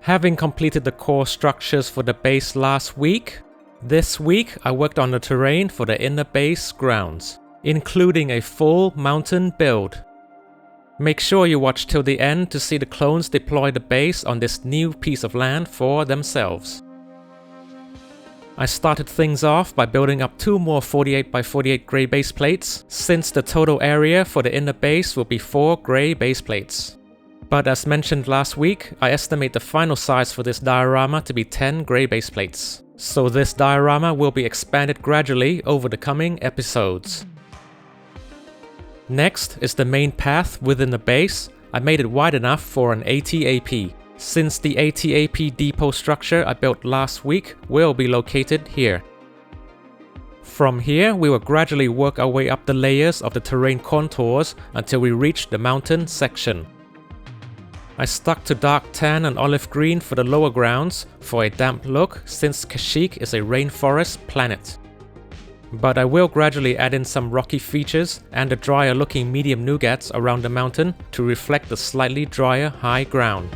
Having completed the core structures for the base last week, this week I worked on the terrain for the inner base grounds, including a full mountain build. Make sure you watch till the end to see the clones deploy the base on this new piece of land for themselves. I started things off by building up 2 more 48x48 grey base plates, since the total area for the inner base will be 4 grey base plates. But as mentioned last week, I estimate the final size for this diorama to be 10 grey base plates, so this diorama will be expanded gradually over the coming episodes. Next is the main path within the base. I made it wide enough for an ATAP, since the ATAP depot structure I built last week will be located here. From here, we will gradually work our way up the layers of the terrain contours until we reach the mountain section. I stuck to dark tan and olive green for the lower grounds for a damp look, since Kashyyyk is a rainforest planet. But I will gradually add in some rocky features and the drier looking medium nougats around the mountain to reflect the slightly drier high ground.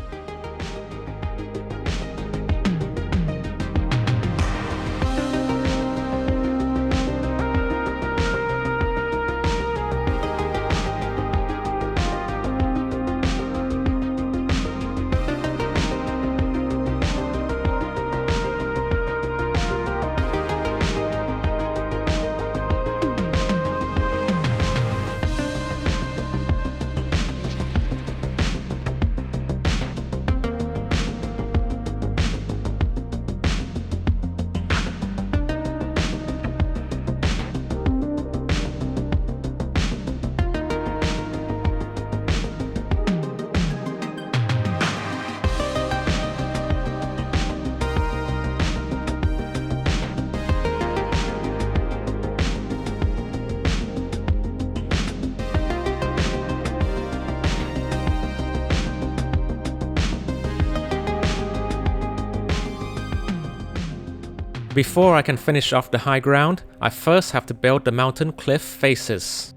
Before I can finish off the high ground, I first have to build the mountain cliff faces.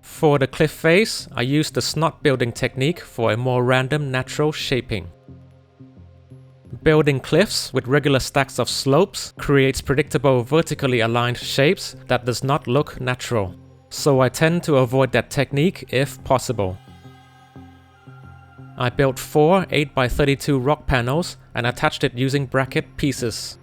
For the cliff face, I used the snot building technique for a more random natural shaping. Building cliffs with regular stacks of slopes creates predictable vertically aligned shapes that does not look natural, so I tend to avoid that technique if possible. I built 4 8x32 rock panels and attached it using bracket pieces.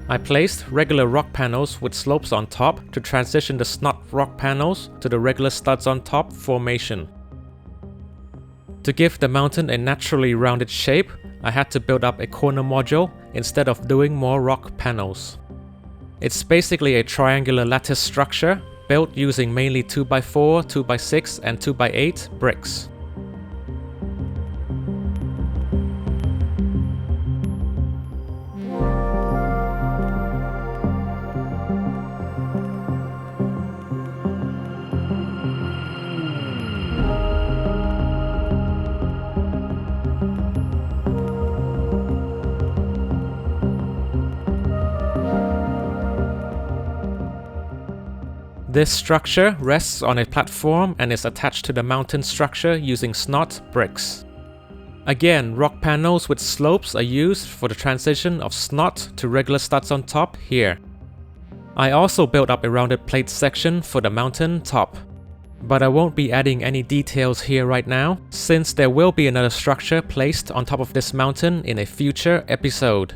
I placed regular rock panels with slopes on top to transition the snot rock panels to the regular studs on top formation. To give the mountain a naturally rounded shape, I had to build up a corner module instead of doing more rock panels. It's basically a triangular lattice structure built using mainly 2x4, 2x6 and 2x8 bricks. This structure rests on a platform and is attached to the mountain structure using snot bricks. Again, rock panels with slopes are used for the transition of snot to regular studs on top here. I also built up a rounded plate section for the mountain top. But I won't be adding any details here right now, since there will be another structure placed on top of this mountain in a future episode.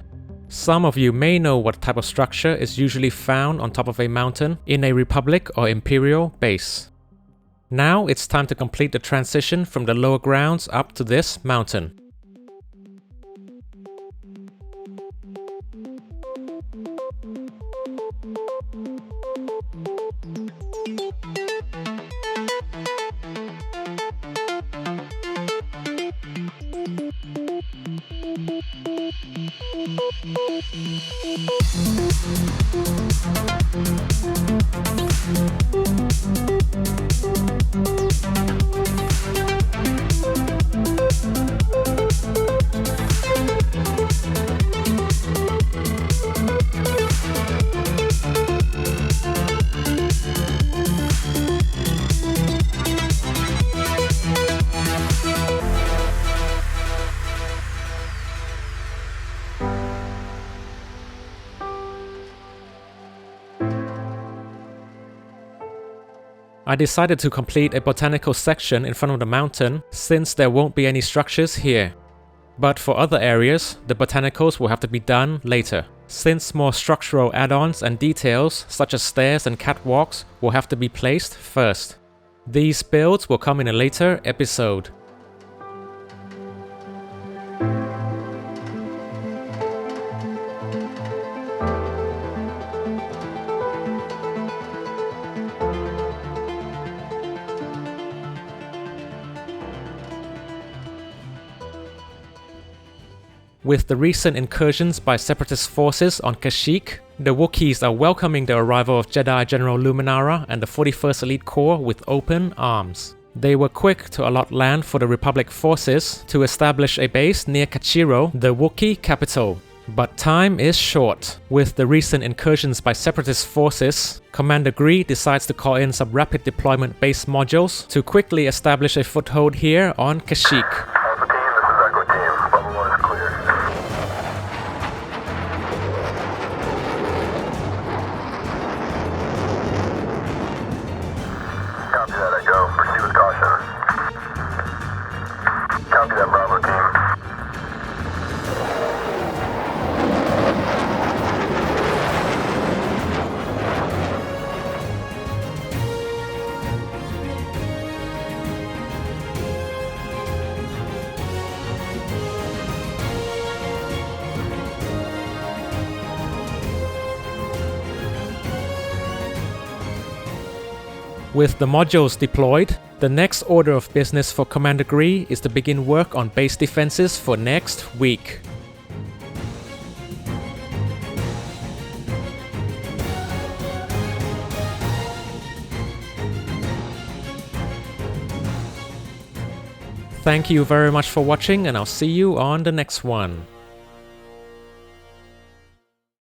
Some of you may know what type of structure is usually found on top of a mountain in a Republic or Imperial base. Now it's time to complete the transition from the lower grounds up to this mountain. I decided to complete a botanical section in front of the mountain since there won't be any structures here. But for other areas, the botanicals will have to be done later, since more structural add-ons and details such as stairs and catwalks will have to be placed first. These builds will come in a later episode. With the recent incursions by Separatist forces on Kashyyyk, the Wookiees are welcoming the arrival of Jedi General Luminara and the 41st Elite Corps with open arms. They were quick to allot land for the Republic forces to establish a base near Kachiro, the Wookiee capital. But time is short. With the recent incursions by Separatist forces, Commander Gree decides to call in some rapid deployment base modules to quickly establish a foothold here on Kashyyyk. With the modules deployed, the next order of business for Commander Gree is to begin work on base defenses for next week. Thank you very much for watching, and I'll see you on the next one.